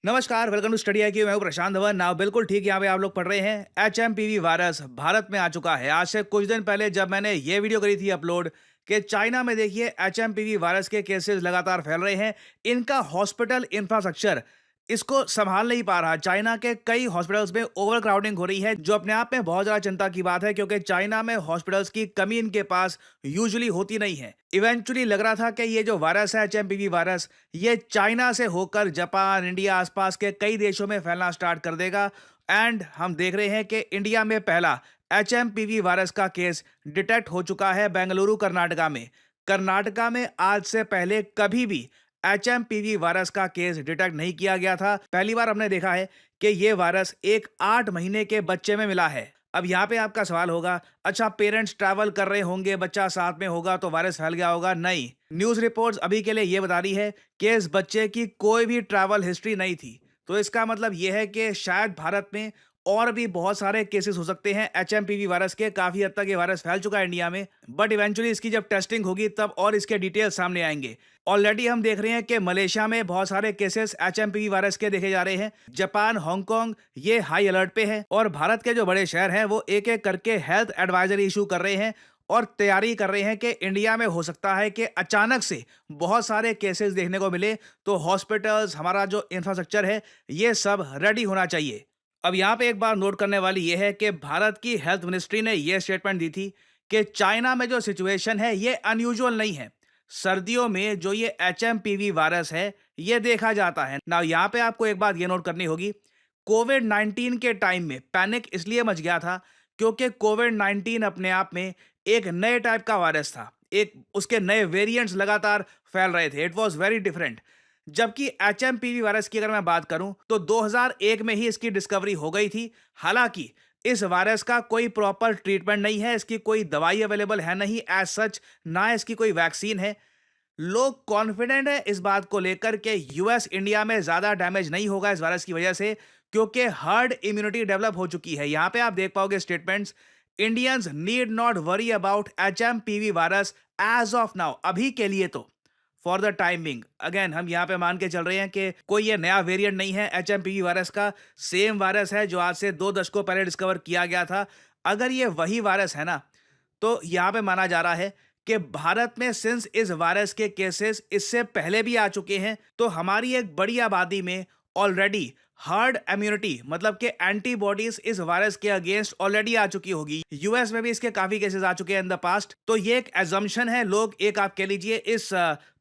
नमस्कार, welcome to Study IQ. मैं हूं प्रशांत धवन। नाउ बिल्कुल ठीक यहाँ पे आप लोग पढ़ रहे हैं। एचएमपीवी वायरस भारत में आ चुका है। आज से कुछ दिन पहले जब मैंने ये वीडियो करी थी अपलोड कि चाइना में देखिए एचएमपीवी वायरस के केसेस लगातार फैल रहे हैं। इनका हॉस्पिटल इंफ्रास्ट्रक्चर इसको संभाल नहीं पा रहा। चाइना के कई हॉस्पिटल्स में ओवर क्राउडिंग हो रही है, जो अपने आप में बहुत ज्यादा चिंता की बात है, क्योंकि चाइना में हॉस्पिटल्स की कमी इनके पास यूजुअली होती नहीं है। इवेंचुअली लग रहा था कि ये जो वायरस है एचएमपीवी वायरस, ये चाइना से होकर जापान, इंडिया, आसपास के कई देशों में फैलना स्टार्ट कर देगा। एंड हम देख रहे हैं कि इंडिया में पहला एचएमपीवी वायरस का केस डिटेक्ट हो चुका है बेंगलुरु, कर्नाटका में। कर्नाटका में आज से पहले कभी भी एचएमपीवी वायरस का केस डिटेक्ट नहीं किया गया था। पहली बार हमने देखा है कि यह वायरस एक 8 महीने के बच्चे में मिला है। अब यहाँ पे आपका सवाल होगा, अच्छा पेरेंट्स ट्रैवल कर रहे होंगे, बच्चा साथ में होगा तो वायरस फैल गया होगा? नहीं, न्यूज़ रिपोर्ट्स अभी के लिए ये बता रही है कि इस बच्चे की कोई भी ट्रैवल हिस्ट्री नहीं थी। तो इसका मतलब ये है कि शायद भारत में और भी बहुत सारे केसेस हो सकते हैं एचएमपीवी वायरस के। काफी हद तक ये वायरस फैल चुका है इंडिया में, बट इवेंचुअली इसकी जब टेस्टिंग होगी तब और इसके डिटेल्स सामने आएंगे। ऑलरेडी हम देख रहे हैं कि मलेशिया में बहुत सारे केसेस एचएमपीवी वायरस के देखे जा रहे हैं। जापान, हांगकांग ये हाई अलर्ट पे है, और भारत के जो बड़े शहर हैं वो एक एक करके हेल्थ एडवाइजरी इशू कर रहे हैं और तैयारी कर रहे हैं कि इंडिया में हो सकता है कि अचानक से बहुत सारे केसेस देखने को मिले। तो हॉस्पिटल्स, हमारा जो इंफ्रास्ट्रक्चर है, ये सब रेडी होना चाहिए। अब यहाँ पे एक बात नोट करने वाली ये है कि भारत की हेल्थ मिनिस्ट्री ने यह स्टेटमेंट दी थी कि चाइना में जो सिचुएशन है ये अनयूजुअल नहीं है। सर्दियों में जो ये एचएमपीवी वायरस है ये देखा जाता है ना। यहाँ पे आपको एक बात ये नोट करनी होगी, कोविड 19 के टाइम में पैनिक इसलिए मच गया था क्योंकि कोविड 19 अपने आप में एक नए टाइप का वायरस था। एक उसके नए वेरिएंट्स लगातार फैल रहे थे। It was very different. जबकि एचएमपीवी वायरस की अगर मैं बात करूं तो 2001 में ही इसकी डिस्कवरी हो गई थी। हालांकि इस वायरस का कोई प्रॉपर ट्रीटमेंट नहीं है, इसकी कोई दवाई अवेलेबल है नहीं एज सच, ना इसकी कोई वैक्सीन है। लोग कॉन्फिडेंट है इस बात को लेकर कि यूएस, इंडिया में ज्यादा डैमेज नहीं होगा इस वायरस की वजह से, क्योंकि हर्ड इम्यूनिटी डेवलप हो चुकी है। यहां पे आप देख पाओगे statements, Indians need not worry about HMPV virus as of now. अभी के लिए तो, फॉर द टाइमिंग, अगेन हम यहाँ पे मान के चल रहे हैं कि कोई ये नया वेरिएंट नहीं है एचएमपीवी वायरस का। सेम वायरस है जो आज से 2 दशकों पहले डिस्कवर किया गया था। अगर ये वही वायरस है ना, तो यहाँ पे माना जा रहा है कि भारत में सिंस इस वायरस के केसेस इससे पहले भी आ चुके हैं, तो हमारी एक बड़ी आबादी में ऑलरेडी हर्ड इम्यूनिटी, मतलब कि एंटीबॉडीज इस वायरस के अगेंस्ट ऑलरेडी आ चुकी होगी। यूएस में भी इसके काफी केसेस आ चुके हैं इन द पास्ट। तो ये एक एजम्पशन है, लोग एक आप कह लीजिए इस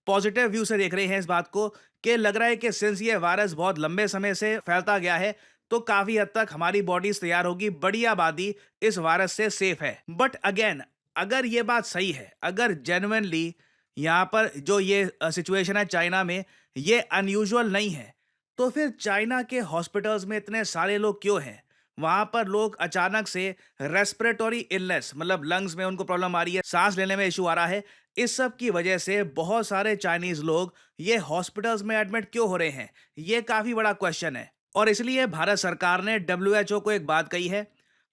पॉजिटिव व्यू से देख रहे हैं इस बात को, कि लग रहा है कि सिंस ये वायरस बहुत लंबे समय से फैलता गया है तो काफी हद तक हमारी बॉडीज तैयार होगी, बड़ी आबादी इस वायरस से सेफ है। बट अगेन, अगर ये बात सही है, अगर जेन्युइनली यहाँ पर जो ये सिचुएशन है चाइना में ये अनयूजुअल नहीं है, तो फिर चाइना के हॉस्पिटल्स में इतने सारे लोग क्यों हैं? वहां पर लोग अचानक से रेस्पिरेटरी इलनेस, मतलब लंग्स में उनको प्रॉब्लम आ रही है, सांस लेने में इशू आ रहा है, इस सब की वजह से बहुत सारे चाइनीज लोग ये हॉस्पिटल्स में एडमिट क्यों हो रहे हैं? ये काफी बड़ा क्वेश्चन है। और इसलिए भारत सरकार ने डब्ल्यूएचओ को एक बात कही है,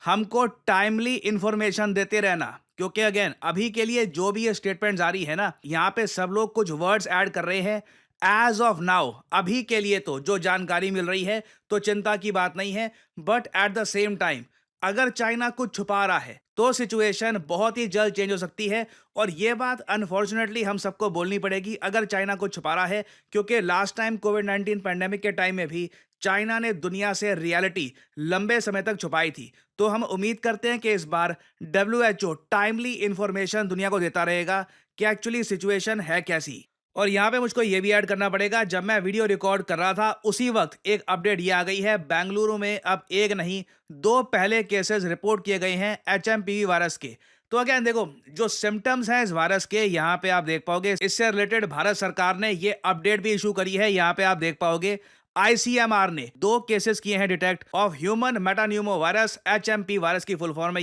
हमको टाइमली इंफॉर्मेशन देते रहना। क्योंकि अगेन अभी के लिए जो भी ये स्टेटमेंट जारी है ना, यहाँ पे सब लोग कुछ वर्ड्स ऐड कर रहे हैं। एज ऑफ नाउ, अभी के लिए तो जो जानकारी मिल रही है तो चिंता की बात नहीं है, but at the same time अगर चाइना कुछ छुपा रहा है तो सिचुएशन बहुत ही जल्द चेंज हो सकती है। और ये बात अनफॉर्चुनेटली हम सबको बोलनी पड़ेगी, अगर चाइना कुछ छुपा रहा है, क्योंकि लास्ट टाइम कोविड 19 पैंडेमिक के टाइम में भी चाइना ने दुनिया से रियलिटी लंबे समय तक छुपाई थी। तो हम उम्मीद करते हैं कि इस बार डब्ल्यूएचओ टाइमली इंफॉर्मेशन दुनिया को देता रहेगा कि एक्चुअली सिचुएशन है कैसी। और यहाँ पे मुझको ये भी ऐड करना पड़ेगा, जब मैं वीडियो रिकॉर्ड कर रहा था उसी वक्त एक अपडेट ये आ गई है, बेंगलुरु में अब एक नहीं 2 पहले केसेस रिपोर्ट किए गए हैं एचएमपीवी वायरस के। तो अगेन देखो, जो सिम्टम्स हैं इस वायरस के, यहाँ पे आप देख पाओगे, इससे रिलेटेड भारत सरकार ने ये अपडेट भी इशू करी है। यहाँ पे आप देख पाओगे आईसीएमआर ने 2 केसेस किए हैं detect of human metapneumo virus, HMP virus की फुल फॉर्म है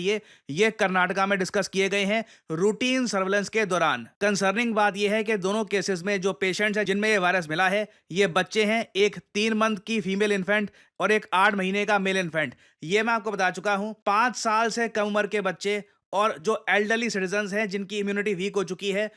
ये कर्नाटका में डिस्कस किए गए हैं रूटीन सर्वेलेंस के दौरान। कंसर्निंग बात यह है कि दोनों केसेस में जो पेशेंट्स हैं जिनमें ये वायरस मिला है, ये बच्चे हैं, एक 3 मंथ की फीमेल इन्फेंट और एक 8 महीने का मेल इन्फेंट। ये मैं आपको बता चुका हूं, 5 साल से कम उम्र के बच्चे और जो एल्डरली सिटीजन्स हैं जिनकी इम्यूनिटी वीक हो चुकी है,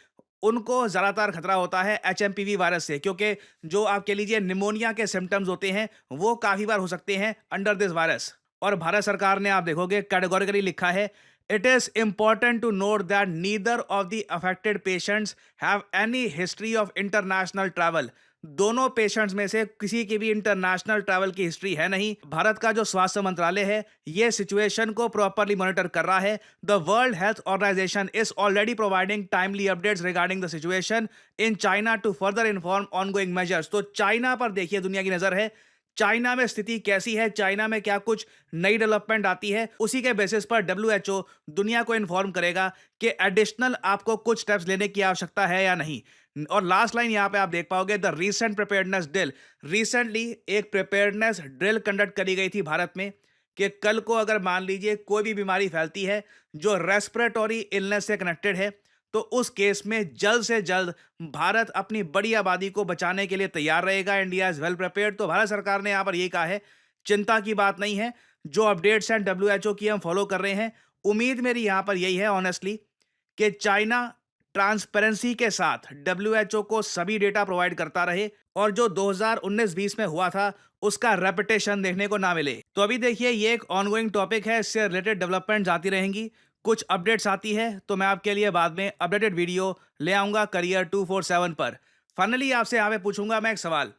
उनको ज़्यादातर खतरा होता है एचएमपीवी वायरस से, क्योंकि जो आप कह लीजिए निमोनिया के सिम्टम्स होते हैं वो काफ़ी बार हो सकते हैं अंडर दिस वायरस। और भारत सरकार ने आप देखोगे कैटेगोरिकली लिखा है, it is important to note that neither of the affected patients have any history of international travel. दोनों पेशेंट्स में से किसी की भी इंटरनेशनल ट्रैवल की हिस्ट्री है नहीं। भारत का जो स्वास्थ्य मंत्रालय है ये सिचुएशन को प्रॉपरली मॉनिटर कर रहा है। The World Health Organization is already providing timely updates regarding the situation in China to further inform ongoing measures. तो चाइना पर देखिए दुनिया की नजर है, चाइना में स्थिति कैसी है, चाइना में क्या कुछ नई डेवलपमेंट आती है, उसी के बेसिस पर डब्ल्यूएचओ दुनिया को इन्फॉर्म करेगा कि एडिशनल आपको कुछ स्टेप्स लेने की आवश्यकता है या नहीं। और लास्ट लाइन यहां पे आप देख पाओगे, the recent preparedness drill. Recently एक प्रिपेयर्डनेस ड्रिल कंडक्ट करी गई थी भारत में कि कल को अगर मान लीजिए कोई भी बीमारी फैलती है जो रेस्पिरेटरी इलनेस से कनेक्टेड है, तो उस केस में जल्द से जल्द भारत अपनी बड़ी आबादी को बचाने के लिए तैयार रहेगा। India is well prepared. तो भारत सरकार ने यहां पर यही कहा है, चिंता की बात नहीं है, जो अपडेट्स हैं डब्ल्यूएचओ की हम फॉलो कर रहे हैं। उम्मीद मेरी यहां पर यही है ऑनेस्टली कि चाइना ट्रांसपेरेंसी के साथ डब्ल्यूएचओ को सभी डेटा प्रोवाइड करता रहे और जो 2019-20 में हुआ था उसका रेपिटेशन देखने को ना मिले। तो अभी देखिए ये एक ऑनगोइंग टॉपिक है, इससे रिलेटेड डेवलपमेंट आती रहेंगी, कुछ अपडेट्स आती है तो मैं आपके लिए बाद में अपडेटेड वीडियो ले आऊंगा करियर 247 पर। फाइनली आपसे यहाँ पे पूछूंगा मैं एक सवाल।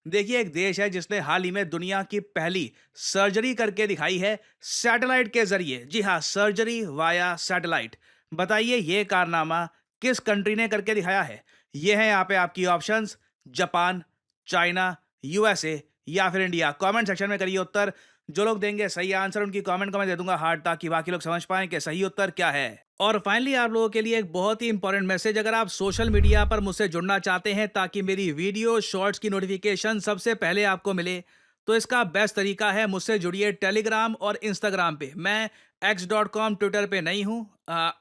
देखिए एक देश है जिसने हाल ही में दुनिया की पहली सर्जरी करके दिखाई है सैटेलाइट के जरिए। जी हाँ, सर्जरी वाया सैटेलाइट। बताइए ये कारनामा किस कंट्री ने करके दिखाया है? ये है यहाँ पे आपकी ऑप्शंस, जापान, चाइना, यूएसए या फिर इंडिया। कमेंट सेक्शन में करिए उत्तर। जो लोग देंगे सही आंसर उनकी कमेंट को मैं दे दूंगा हार्ट, ताकि बाकी लोग समझ पाएं कि सही उत्तर क्या है। और फाइनली आप लोगों के लिए एक बहुत ही इंपॉर्टेंट मैसेज, अगर आप सोशल मीडिया पर मुझसे जुड़ना चाहते हैं ताकि मेरी वीडियो शॉर्ट्स की नोटिफिकेशन सबसे पहले आपको मिले, तो इसका बेस्ट तरीका है मुझसे जुड़िए टेलीग्राम और इंस्टाग्राम पे। मैं x.com ट्विटर पे नहीं हूँ,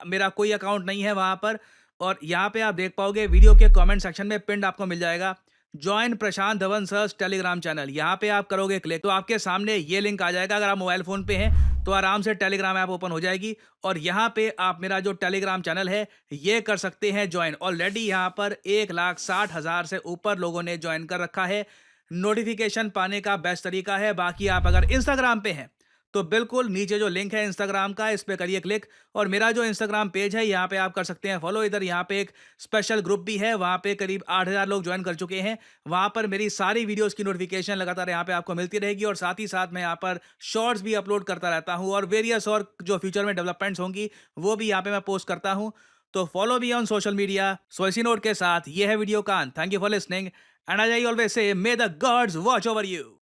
मेरा कोई अकाउंट नहीं है वहाँ पर। और यहाँ पे आप देख पाओगे वीडियो के कमेंट सेक्शन में पिंड आपको मिल जाएगा जॉइन प्रशांत धवन सर्स टेलीग्राम चैनल। यहाँ पे आप करोगे क्लिक तो आपके सामने ये लिंक आ जाएगा। अगर आप मोबाइल फोन पे हैं तो आराम से टेलीग्राम ऐप ओपन हो जाएगी और यहाँ पे आप मेरा जो टेलीग्राम चैनल है ये कर सकते हैं ज्वाइन। ऑलरेडी यहाँ पर 1,60,000 से ऊपर लोगों ने ज्वाइन कर रखा है। नोटिफिकेशन पाने का बेस्ट तरीका है। बाकी आप अगर इंस्टाग्राम पे हैं तो बिल्कुल नीचे जो लिंक है इंस्टाग्राम का, इस पे करिए क्लिक और मेरा जो इंस्टाग्राम पेज है यहाँ पे आप कर सकते हैं फॉलो। इधर यहाँ पे एक स्पेशल ग्रुप भी है, वहाँ पे करीब 8,000 लोग ज्वाइन कर चुके हैं। वहाँ पर मेरी सारी वीडियोस की नोटिफिकेशन लगातार यहाँ पे आपको मिलती रहेगी और साथ ही साथ मैं यहाँ पर शॉर्ट्स भी अपलोड करता रहता हूँ और वेरियस और जो फ्यूचर में डेवलपमेंट्स होंगी वो भी यहाँ पे मैं पोस्ट करता हूँ। तो फॉलो भी ऑन सोशल मीडिया। सो इसी नोट के साथ ये है वीडियो का अंत। Thank you for listening and I always say may the gods watch over you.